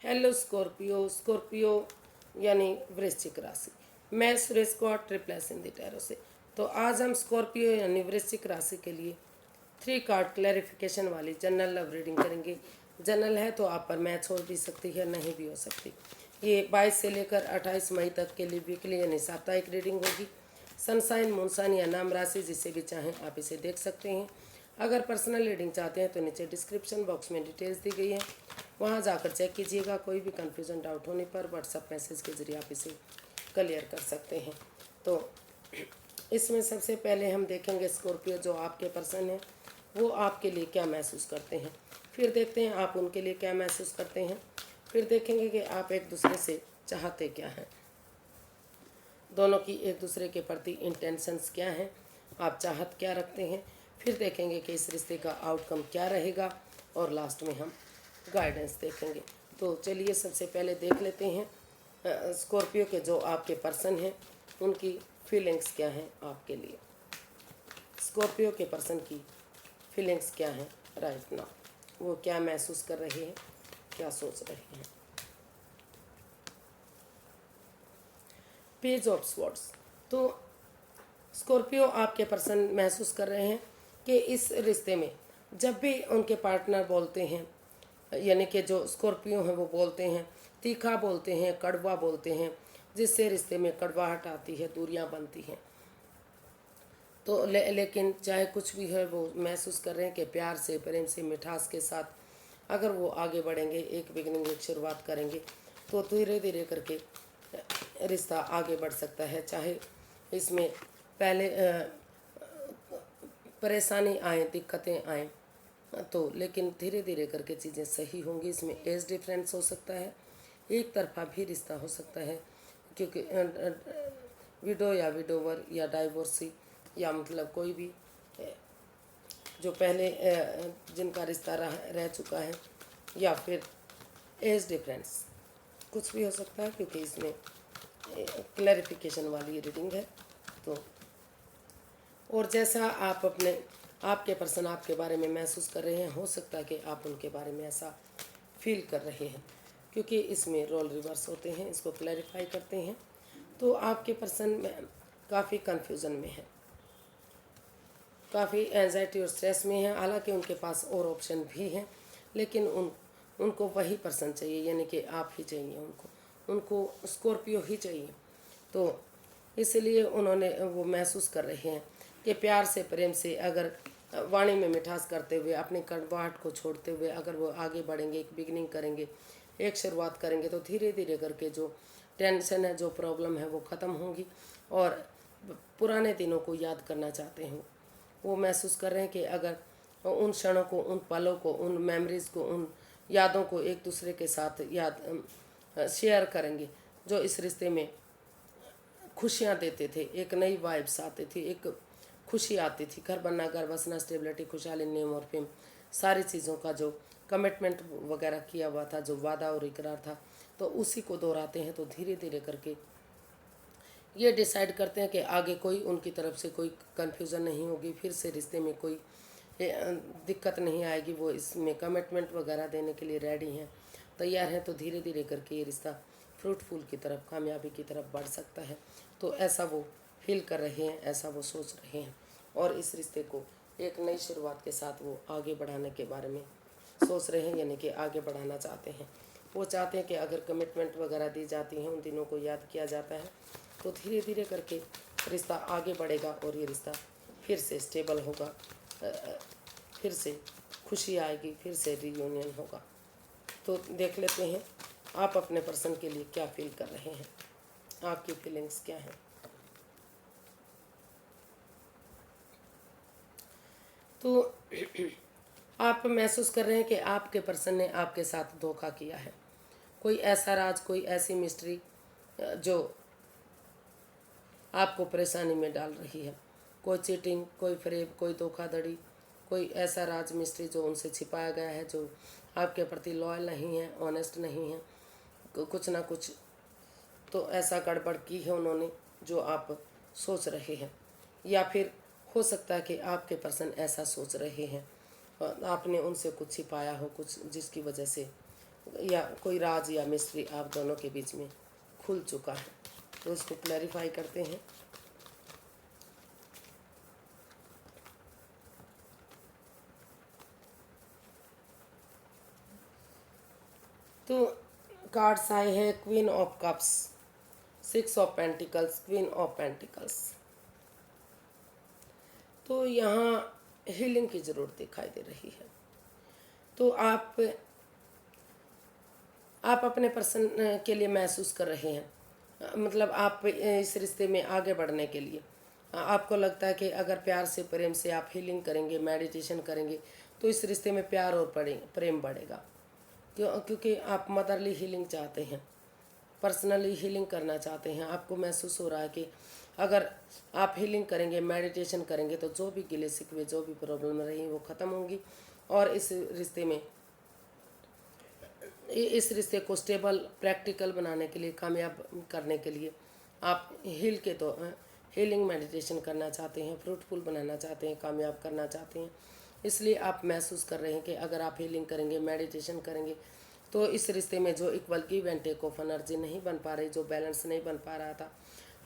Hello Scorpio. Scorpio यानी वृश्चिक राशि। मैं Suresh Kaur triple in the tarot से। तो आज हम स्कॉर्पियो यानी वृश्चिक राशि के लिए 3 कार्ड क्लैरिफिकेशन वाली जनरल लव रीडिंग करेंगे। जनरल है तो आप पर मैच हो भी सकती है, नहीं भी हो सकती। ये 22 से लेकर 28 मई तक के लिए वीकली यानी साप्ताहिक रीडिंग होगी। सनसाइन, मूनसाइन या नाम राशि जिसे भी चाहें आप इसे देख सकते हैं। अगर पर्सनल रीडिंग चाहते हैं तो नीचे डिस्क्रिप्शन बॉक्स में डिटेल्स दी गई है, वहां जाकर चेक कीजिएगा। कोई भी कन्फ्यूजन डाउट होने पर व्हाट्सएप मैसेज के जरिए आप इसे क्लियर कर सकते हैं। तो इसमें सबसे पहले हम देखेंगे स्कॉर्पियो जो आपके पर्सन हैं वो आपके लिए क्या महसूस करते हैं, फिर देखते हैं आप उनके लिए क्या महसूस करते हैं, फिर देखेंगे कि आप एक दूसरे से चाहते क्या हैं, दोनों की एक दूसरे के प्रति इंटेंशंस क्या हैं, आप चाहत क्या रखते हैं, फिर देखेंगे कि इस रिश्ते का आउटकम क्या रहेगा और लास्ट में हम गाइडेंस देखेंगे। तो चलिए सबसे पहले देख लेते हैं स्कॉर्पियो के जो आपके पर्सन हैं उनकी फीलिंग्स क्या हैं आपके लिए। स्कॉर्पियो के पर्सन की फीलिंग्स क्या हैं राइट नाउ, वो क्या महसूस कर रहे हैं, क्या सोच रहे हैं। Page of swords. तो स्कॉर्पियो आपके पर्सन महसूस कर रहे हैं कि इस रिश्ते में जब भी उनके पार्टनर बोलते हैं, यानी कि जो स्कॉर्पियो हैं वो बोलते हैं, तीखा बोलते हैं, कड़वा बोलते हैं, जिससे रिश्ते में कड़वाहट आती है, दूरियां बनती हैं। तो लेकिन चाहे कुछ भी है वो महसूस कर रहे हैं कि प्यार से, प्रेम से, मिठास के साथ अगर वो आगे बढ़ेंगे, एक बिगनिंग, एक शुरुआत करेंगे तो धीरे धीरे करके रिश्ता आगे बढ़ सकता है। चाहे इसमें पहले परेशानी आए, दिक्कतें आए तो लेकिन धीरे धीरे करके चीज़ें सही होंगी। इसमें एज डिफरेंस हो सकता है, एक तरफा भी रिश्ता हो सकता है, क्योंकि विडो या विडोवर या डाइवोर्सी या मतलब कोई भी जो पहले जिनका रिश्ता रह चुका है, या फिर एज डिफरेंस कुछ भी हो सकता है, क्योंकि इसमें क्लैरिफिकेशन वाली रीडिंग है। तो और जैसा आप आपके पर्सन आपके बारे में महसूस कर रहे हैं, हो सकता है कि आप उनके बारे में ऐसा फील कर रहे हैं, क्योंकि इसमें रोल रिवर्स होते हैं। इसको क्लैरिफाई करते हैं। तो आपके पर्सन में काफ़ी कन्फ्यूज़न में है, काफ़ी एंजाइटी और स्ट्रेस में है। हालांकि उनके पास और ऑप्शन भी हैं, लेकिन उनको वही पर्सन चाहिए, यानी कि आप ही चाहिए उनको स्कॉर्पियो ही चाहिए। तो इसलिए उन्होंने वो महसूस कर रहे हैं कि प्यार से, प्रेम से, अगर वाणी में मिठास करते हुए, अपनी कड़वाहट को छोड़ते हुए अगर वो आगे बढ़ेंगे, एक बिगनिंग करेंगे, एक शुरुआत करेंगे, तो धीरे धीरे करके जो टेंशन है, जो प्रॉब्लम है वो ख़त्म होंगी। और पुराने दिनों को याद करना चाहते हैं वो महसूस कर रहे हैं कि अगर उन क्षणों को, उन पलों को, उन मेमोरीज़ को, उन यादों को एक दूसरे के साथ शेयर करेंगे जो इस रिश्ते में खुशियाँ देते थे, एक नई वाइब्स आती थी, एक खुशी आती थी, घर बनना, घर बसना, स्टेबिलिटी, खुशहाली, नेम और फेम, सारी चीज़ों का जो कमिटमेंट वगैरह किया हुआ था, जो वादा और इकरार था, तो उसी को दोहराते हैं। तो धीरे धीरे करके ये डिसाइड करते हैं कि आगे कोई उनकी तरफ से कोई कन्फ्यूज़न नहीं होगी, फिर से रिश्ते में कोई दिक्कत नहीं आएगी। वो इसमें कमिटमेंट वगैरह देने के लिए रेडी हैं, तैयार हैं। तो धीरे धीरे करके ये रिश्ता फ्रूटफुल की तरफ, कामयाबी की तरफ बढ़ सकता है। तो ऐसा वो फील कर रहे हैं, ऐसा वो सोच रहे हैं, और इस रिश्ते को एक नई शुरुआत के साथ वो आगे बढ़ाने के बारे में सोच रहे हैं, यानी कि आगे बढ़ाना चाहते हैं। वो चाहते हैं कि अगर कमिटमेंट वगैरह दी जाती हैं, उन दिनों को याद किया जाता है, तो धीरे धीरे करके रिश्ता आगे बढ़ेगा और ये रिश्ता फिर से स्टेबल होगा, फिर से खुशी आएगी, फिर से रियूनियन होगा। तो देख लेते हैं आप अपने पर्सन के लिए क्या फील कर रहे हैं, आपकी फीलिंग्स क्या हैं। तो आप महसूस कर रहे हैं कि आपके पर्सन ने आपके साथ धोखा किया है। कोई ऐसा राज, कोई ऐसी मिस्ट्री जो आपको परेशानी में डाल रही है। कोई चीटिंग, कोई फ्रेब, कोई धोखाधड़ी, कोई ऐसा राज मिस्ट्री जो उनसे छिपाया गया है, जो आपके प्रति लॉयल नहीं है, ऑनेस्ट नहीं है, कुछ ना कुछ तो ऐसा गड़बड़ की है उन्होंने जो आप सोच रहे हैं। या फिर हो सकता है कि आपके पर्सन ऐसा सोच रहे हैं, आपने उनसे कुछ छिपाया हो, कुछ जिसकी वजह से या कोई राज या मिस्ट्री आप दोनों के बीच में खुल चुका है। तो इसको क्लैरिफाई करते हैं। तो कार्ड्स आए हैं queen of cups, 6 of pentacles, queen of pentacles. तो यहाँ हीलिंग की ज़रूरत दिखाई दे रही है। तो आप अपने पर्सन के लिए महसूस कर रहे हैं, मतलब आप इस रिश्ते में आगे बढ़ने के लिए आपको लगता है कि अगर प्यार से प्रेम से आप हीलिंग करेंगे, मेडिटेशन करेंगे, तो इस रिश्ते में प्यार और प्रेम बढ़ेगा। क्योंकि आप मदरली हीलिंग चाहते हैं, पर्सनली हीलिंग करना चाहते हैं। आपको महसूस हो रहा है कि अगर आप हीलिंग करेंगे, मेडिटेशन करेंगे, तो जो भी गिले शिकवे, जो भी प्रॉब्लम रही वो ख़त्म होंगी। और इस रिश्ते को स्टेबल, प्रैक्टिकल बनाने के लिए, कामयाब करने के लिए आप हीलिंग मेडिटेशन करना चाहते हैं, फ्रूटफुल बनाना चाहते हैं, कामयाब करना चाहते हैं। इसलिए आप महसूस कर रहे हैं कि अगर आप हीलिंग करेंगे, मेडिटेशन करेंगे, तो इस रिश्ते में जो equal give and take of energy नहीं बन पा रही, जो बैलेंस नहीं बन पा रहा था,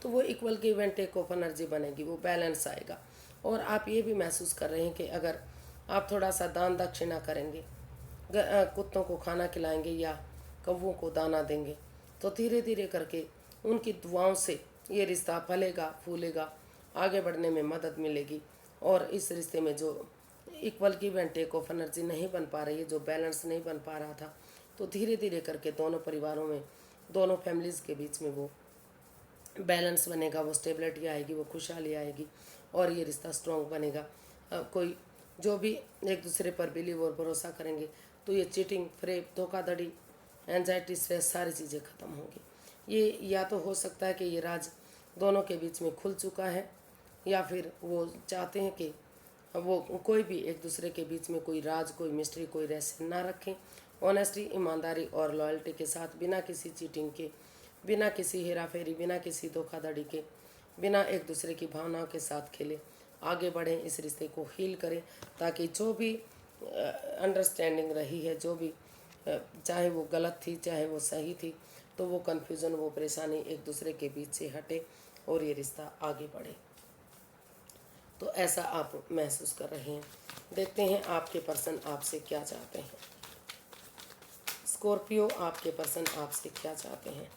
तो वो equal give and take of energy बनेगी, वो बैलेंस आएगा। और आप ये भी महसूस कर रहे हैं कि अगर आप थोड़ा सा दान दक्षिणा करेंगे, कुत्तों को खाना खिलाएंगे या कौवों को दाना देंगे, तो धीरे धीरे करके उनकी दुआओं से ये रिश्ता फलेगा, फूलेगा, आगे बढ़ने में मदद मिलेगी। और इस रिश्ते में जो equal give and take of energy नहीं बन पा रही है, जो बैलेंस नहीं बन पा रहा था, तो धीरे धीरे करके दोनों परिवारों में, दोनों फैमिलीज़ के बीच में वो बैलेंस बनेगा, वो स्टेबिलिटी आएगी, वो खुशहाली आएगी और ये रिश्ता स्ट्रॉन्ग बनेगा। कोई जो भी एक दूसरे पर बिलीव और भरोसा करेंगे, तो ये चीटिंग, फ्रेब, धोखाधड़ी, एंजाइटी, स्ट्रेस, सारी चीज़ें ख़त्म होंगी। ये या तो हो सकता है कि ये राज दोनों के बीच में खुल चुका है, या फिर वो चाहते हैं कि वो कोई भी एक दूसरे के बीच में कोई राज, कोई मिस्ट्री, कोई रहस्य ना रखें। ऑनेस्टी, ईमानदारी और लॉयल्टी के साथ, बिना किसी चीटिंग के, बिना किसी हेरा फेरी, बिना किसी धोखाधड़ी के, बिना एक दूसरे की भावनाओं के साथ खेले आगे बढ़ें, इस रिश्ते को हील करें, ताकि जो भी अंडरस्टैंडिंग रही है, जो भी चाहे वो गलत थी, चाहे वो सही थी, तो वो कन्फ्यूज़न, वो परेशानी एक दूसरे के बीच से हटे और ये रिश्ता आगे बढ़े। तो ऐसा आप महसूस कर रहे हैं। देखते हैं आपके पर्सन आपसे क्या चाहते हैं। स्कॉर्पियो, आपके पर्सन आपसे क्या चाहते हैं।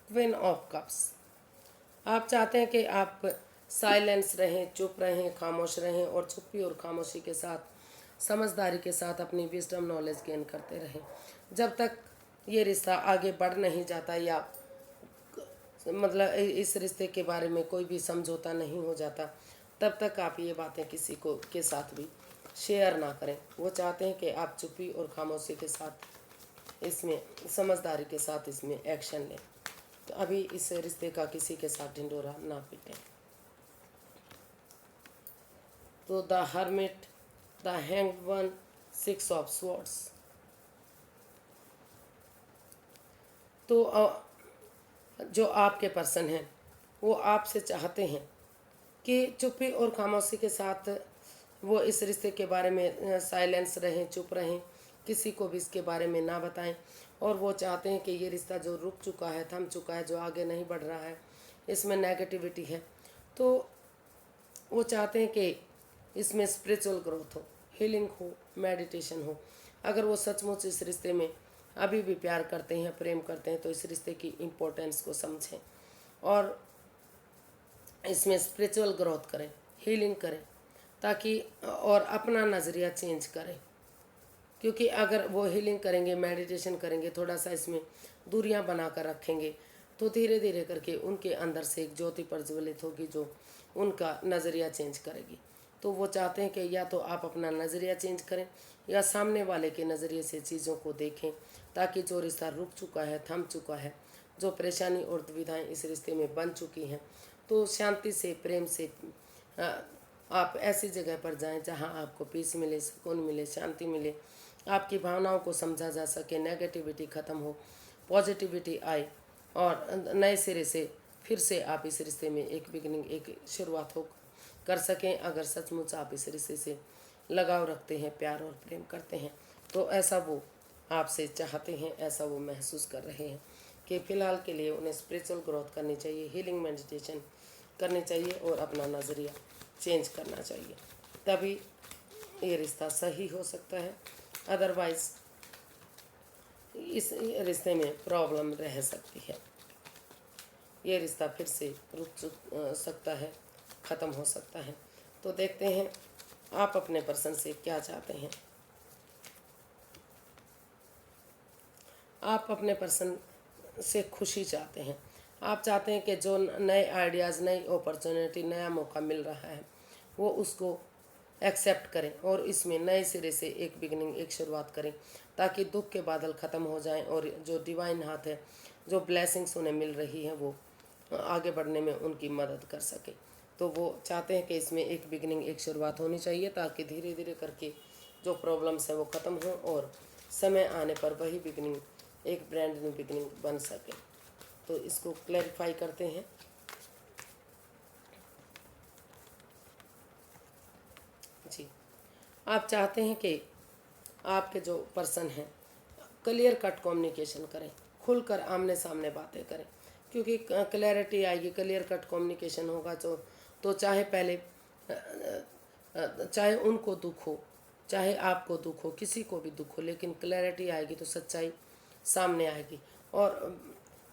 क्वीन ऑफ कप्स, आप चाहते हैं कि आप साइलेंस रहें, चुप रहें, खामोश रहें और चुप्पी और खामोशी के साथ, समझदारी के साथ अपनी विजडम, नॉलेज गेन करते रहें। जब तक ये रिश्ता आगे बढ़ नहीं जाता, या मतलब इस रिश्ते के बारे में कोई भी समझौता नहीं हो जाता, तब तक आप ये बातें किसी को के साथ भी शेयर ना करें। वो चाहते हैं कि आप चुप्पी और खामोशी के साथ, इसमें समझदारी के साथ इसमें एक्शन लें। तो अभी इस रिश्ते का किसी के साथ ढिंढोरा ना पीटें। तो the hermit, the hanged one, 6 of swords. तो जो आपके पर्सन हैं वो आपसे चाहते हैं कि चुप्पी और खामोशी के साथ वो इस रिश्ते के बारे में साइलेंस रहें, चुप रहें, किसी को भी इसके बारे में ना बताएं। और वो चाहते हैं कि ये रिश्ता जो रुक चुका है, थम चुका है, जो आगे नहीं बढ़ रहा है, इसमें नेगेटिविटी है, तो वो चाहते हैं कि इसमें स्पिरिचुअल ग्रोथ हो, हीलिंग हो, मेडिटेशन हो। अगर वो सचमुच इस रिश्ते में अभी भी प्यार करते हैं, प्रेम करते हैं, तो इस रिश्ते की इम्पोर्टेंस को समझें और इसमें स्पिरिचुअल ग्रोथ करें, हीलिंग करें, ताकि और अपना नज़रिया चेंज करें। क्योंकि अगर वो हीलिंग करेंगे, मेडिटेशन करेंगे, थोड़ा सा इसमें दूरियां बना कर रखेंगे, तो धीरे धीरे करके उनके अंदर से एक ज्योति प्रज्वलित होगी जो उनका नज़रिया चेंज करेगी। तो वो चाहते हैं कि या तो आप अपना नज़रिया चेंज करें या सामने वाले के नज़रिए से चीज़ों को देखें, ताकि जो रिश्ता रुक चुका है, थम चुका है, जो परेशानी और दुविधाएं इस रिश्ते में बन चुकी हैं, तो शांति से, प्रेम से आप ऐसी जगह पर जाएं जहां आपको पीस मिले, सुकून मिले, शांति मिले, आपकी भावनाओं को समझा जा सके, नेगेटिविटी ख़त्म हो, पॉजिटिविटी आए और नए सिरे से फिर से आप इस रिश्ते में एक बिगनिंग, एक शुरुआत हो कर सकें। अगर सचमुच आप इस रिश्ते से लगाव रखते हैं, प्यार और प्रेम करते हैं, तो ऐसा वो आपसे चाहते हैं, ऐसा वो महसूस कर रहे हैं कि फ़िलहाल के लिए उन्हें स्पिरिचुअल ग्रोथ करनी चाहिए, हीलिंग मेडिटेशन करनी चाहिए और अपना नज़रिया चेंज करना चाहिए, तभी ये रिश्ता सही हो सकता है। अदरवाइज़ इस रिश्ते में प्रॉब्लम रह सकती है। ये रिश्ता फिर से रुक सकता है, ख़त्म हो सकता है। तो देखते हैं आप अपने पर्सन से क्या चाहते हैं। आप अपने पर्सन से खुशी चाहते हैं। आप चाहते हैं कि जो नए आइडियाज़, नई अपॉर्चुनिटी, नया मौका मिल रहा है, वो उसको एक्सेप्ट करें और इसमें नए सिरे से एक बिगनिंग, एक शुरुआत करें, ताकि दुख के बादल ख़त्म हो जाएं और जो डिवाइन हाथ है, जो ब्लेसिंग्स उन्हें मिल रही हैं, वो आगे बढ़ने में उनकी मदद कर सके। तो वो चाहते हैं कि इसमें एक बिगनिंग, एक शुरुआत होनी चाहिए, ताकि धीरे धीरे करके जो प्रॉब्लम्स है वो ख़त्म हो और समय आने पर वही बिगनिंग एक ब्रांड न्यू बिगनिंग बन सके। तो इसको क्लैरिफाई करते हैं। जी, आप चाहते हैं कि आपके जो पर्सन हैं क्लियर कट कम्युनिकेशन करें, खुलकर आमने सामने बातें करें, क्योंकि क्लैरिटी आएगी, क्लियर कट कम्युनिकेशन होगा तो चाहे पहले चाहे उनको दुख हो, चाहे आपको दुख हो, किसी को भी दुख हो, लेकिन क्लैरिटी आएगी तो सच्चाई सामने आएगी। और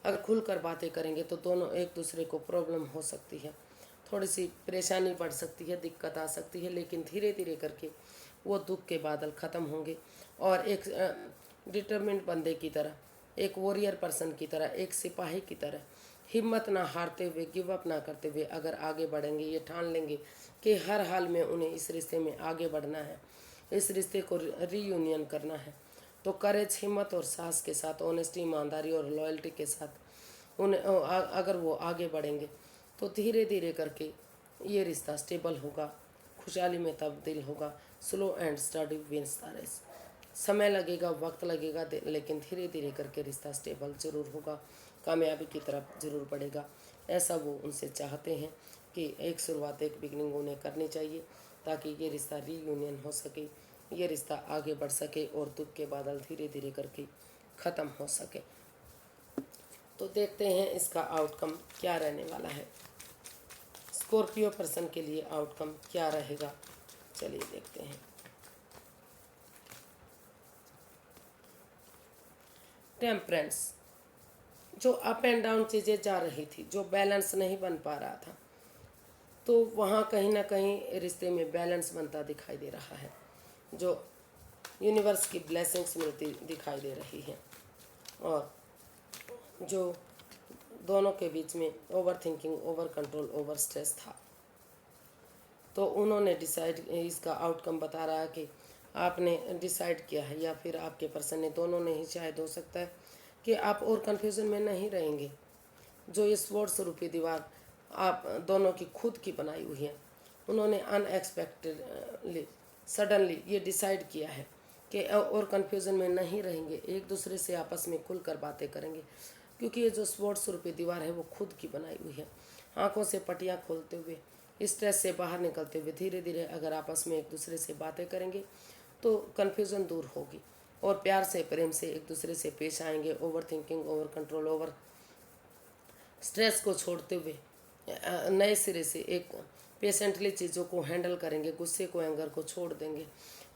अगर खुलकर बातें करेंगे तो दोनों एक दूसरे को प्रॉब्लम हो सकती है, थोड़ी सी परेशानी बढ़ सकती है, दिक्कत आ सकती है, लेकिन धीरे धीरे करके वो दुख के बादल ख़त्म होंगे और एक डिटरमिन्ड बंदे की तरह, एक वॉरियर पर्सन की तरह, एक सिपाही की तरह हिम्मत ना हारते हुए, गिव अप ना करते हुए अगर आगे बढ़ेंगे, ये ठान लेंगे कि हर हाल में उन्हें इस रिश्ते में आगे बढ़ना है, इस रिश्ते को रीयूनियन करना है, तो करेज, हिम्मत और साहस के साथ, ऑनेस्टी, ईमानदारी और लॉयल्टी के साथ उन्हें अगर वो आगे बढ़ेंगे तो धीरे धीरे करके ये रिश्ता स्टेबल होगा, खुशहाली में तब्दील होगा। Slow and study wins the race. समय लगेगा, वक्त लगेगा, लेकिन धीरे धीरे करके रिश्ता स्टेबल ज़रूर होगा, कामयाबी की तरफ ज़रूर बढ़ेगा। ऐसा वो उनसे चाहते हैं कि एक शुरुआत, एक बिगनिंग उन्हें करनी चाहिए, ताकि ये रिश्ता रीयूनियन हो सके, ये रिश्ता आगे बढ़ सके और दुख के बादल धीरे धीरे करके ख़त्म हो सके। तो देखते हैं इसका आउटकम क्या रहने वाला है। स्कॉर्पियो पर्सन के लिए आउटकम क्या रहेगा, चलिए देखते हैं। टेम्परेंस, जो अप एंड डाउन चीज़ें जा रही थी, जो बैलेंस नहीं बन पा रहा था, तो वहाँ कहीं ना कहीं रिश्ते में बैलेंस बनता दिखाई दे रहा है, जो यूनिवर्स की ब्लेसिंग्स मिलती दिखाई दे रही है। और जो दोनों के बीच में over thinking, over control, over stress था, तो उन्होंने डिसाइड, इसका आउटकम बता रहा है कि आपने डिसाइड किया है, या फिर आपके पर्सन ने, दोनों ने ही शायद हो सकता है कि आप और कन्फ्यूज़न में नहीं रहेंगे। जो ये स्वॉर्ड्स रूपी दीवार आप दोनों की खुद की बनाई हुई है, उन्होंने अनएक्सपेक्टेडली, सडनली ये डिसाइड किया है कि और कन्फ्यूज़न में नहीं रहेंगे, एक दूसरे से आपस में खुलकर बातें करेंगे, क्योंकि ये जो स्वॉर्ड्स रूपी दीवार है वो खुद की बनाई हुई है। आंखों से पटियाँ खोलते हुए, स्ट्रेस से बाहर निकलते हुए धीरे धीरे अगर आपस में एक दूसरे से बातें करेंगे तो कन्फ्यूज़न दूर होगी और प्यार से, प्रेम से एक दूसरे से पेश आएंगे। Over thinking, over control, over stress को छोड़ते हुए नए सिरे से एक पेशेंटली चीज़ों को हैंडल करेंगे, गुस्से को, एंगर को छोड़ देंगे,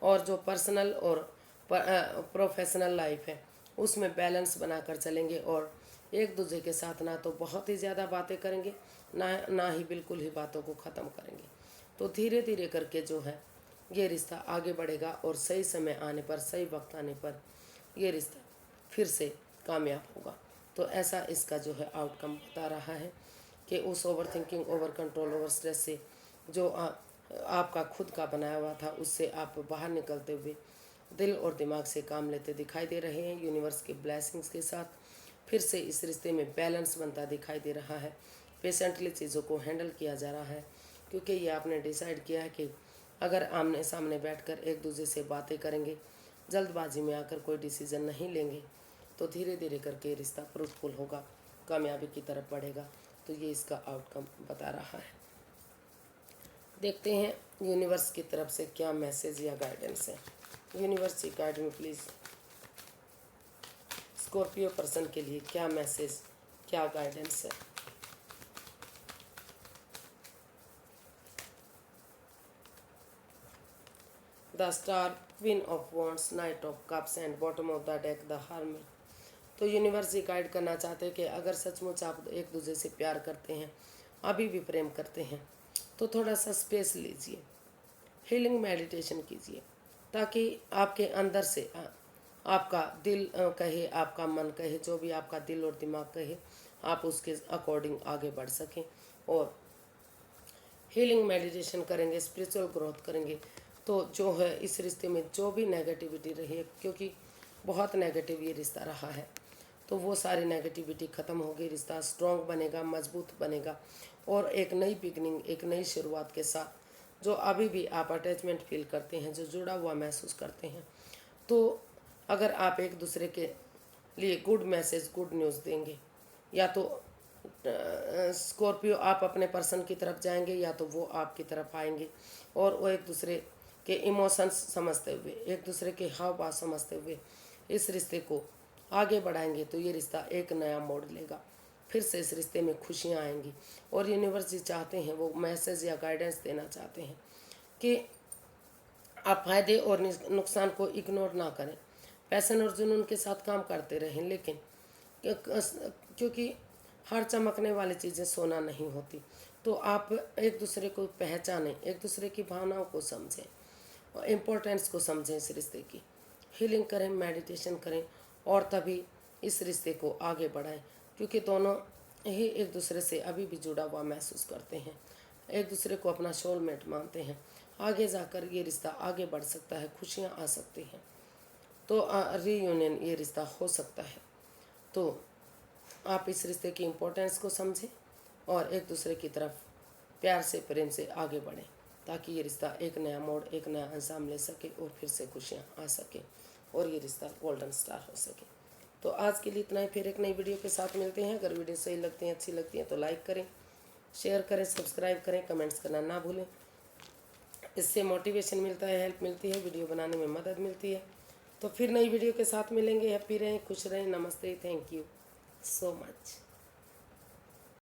और जो पर्सनल और प्रोफेशनल लाइफ है उसमें बैलेंस बनाकर चलेंगे और एक दूसरे के साथ ना तो बहुत ही ज़्यादा बातें करेंगे, ना ही बिल्कुल ही बातों को ख़त्म करेंगे। तो धीरे धीरे करके जो है ये रिश्ता आगे बढ़ेगा और सही समय आने पर, सही वक्त आने पर ये रिश्ता फिर से कामयाब होगा। तो ऐसा इसका जो है आउटकम बता रहा है कि उस over thinking, over control, over stress से जो आपका खुद का बनाया हुआ था, उससे आप बाहर निकलते हुए दिल और दिमाग से काम लेते दिखाई दे रहे हैं। यूनिवर्स के ब्लेसिंग्स के साथ फिर से इस रिश्ते में बैलेंस बनता दिखाई दे रहा है। पेशेंटली चीज़ों को हैंडल किया जा रहा है, क्योंकि ये आपने डिसाइड किया है कि अगर आमने सामने बैठकर एक दूसरे से बातें करेंगे, जल्दबाजी में आकर कोई डिसीज़न नहीं लेंगे, तो धीरे धीरे करके रिश्ता फ्रूटफुल होगा, कामयाबी की तरफ बढ़ेगा। तो ये इसका आउटकम बता रहा है। देखते हैं यूनिवर्स की तरफ से क्या मैसेज या गाइडेंस है। यूनिवर्स जी गाइड में प्लीज़, स्कॉर्पियो पर्सन के लिए क्या मैसेज, क्या गाइडेंस है। The star, queen of wands, night of cups and bottom of the deck the hermit. तो यूनिवर्स ये गाइड करना चाहते हैं कि अगर सचमुच आप एक दूसरे से प्यार करते हैं, अभी भी प्रेम करते हैं, तो थोड़ा सा स्पेस लीजिए, हीलिंग मेडिटेशन कीजिए, ताकि आपके अंदर से आपका दिल कहे, आपका मन कहे, जो भी आपका दिल और दिमाग कहे, आप उसके अकॉर्डिंग आगे बढ़ सकें और हीलिंग मेडिटेशन करेंगे, स्पिरिचुअल ग्रोथ करेंगे। तो जो है इस रिश्ते में जो भी नेगेटिविटी रही है, क्योंकि बहुत नेगेटिव ये रिश्ता रहा है, तो वो सारी नेगेटिविटी ख़त्म होगी, रिश्ता स्ट्रॉन्ग बनेगा, मजबूत बनेगा और एक नई बिगनिंग, एक नई शुरुआत के साथ जो अभी भी आप अटैचमेंट फील करते हैं, जो जुड़ा हुआ महसूस करते हैं, तो अगर आप एक दूसरे के लिए गुड मैसेज, गुड न्यूज़ देंगे, या तो स्कॉर्पियो आप अपने पर्सन की तरफ जाएंगे या तो वो आपकी तरफ आएंगे, और वो एक दूसरे के इमोशंस समझते हुए, एक दूसरे के हाव भाव समझते हुए इस रिश्ते को आगे बढ़ाएंगे, तो ये रिश्ता एक नया मोड़ लेगा, फिर से इस रिश्ते में खुशियाँ आएंगी। और यूनिवर्स जी चाहते हैं, वो मैसेज या गाइडेंस देना चाहते हैं कि आप फायदे और नुकसान को इग्नोर ना करें, पैशन और जुनून के साथ काम करते रहें, लेकिन क्योंकि हर चमकने वाली चीज़ें सोना नहीं होती, तो आप एक दूसरे को पहचानें, एक दूसरे की भावनाओं को समझें और इम्पोर्टेंस को समझें, इस रिश्ते की हीलिंग करें, मेडिटेशन करें और तभी इस रिश्ते को आगे बढ़ाएं, क्योंकि दोनों ही एक दूसरे से अभी भी जुड़ा हुआ महसूस करते हैं, एक दूसरे को अपना सोलमेट मानते हैं। आगे जाकर ये रिश्ता आगे बढ़ सकता है, खुशियाँ आ सकती हैं, तो रीयूनियन ये रिश्ता हो सकता है। तो आप इस रिश्ते की इम्पोर्टेंस को समझें और एक दूसरे की तरफ प्यार से, प्रेम से आगे बढ़ें, ताकि ये रिश्ता एक नया मोड़, एक नया अंजाम ले सके और फिर से खुशियाँ आ सके और ये रिश्ता गोल्डन स्टार हो सके। तो आज के लिए इतना ही, फिर एक नई वीडियो के साथ मिलते हैं। अगर वीडियो सही लगती है, अच्छी लगती है तो लाइक करें, शेयर करें, सब्सक्राइब करें, कमेंट्स करना ना भूलें। इससे मोटिवेशन मिलता है, हेल्प मिलती है, वीडियो बनाने में मदद मिलती है। तो फिर नई वीडियो के साथ मिलेंगे। हैप्पी रहें, खुश रहें। नमस्ते, थैंक यू so much.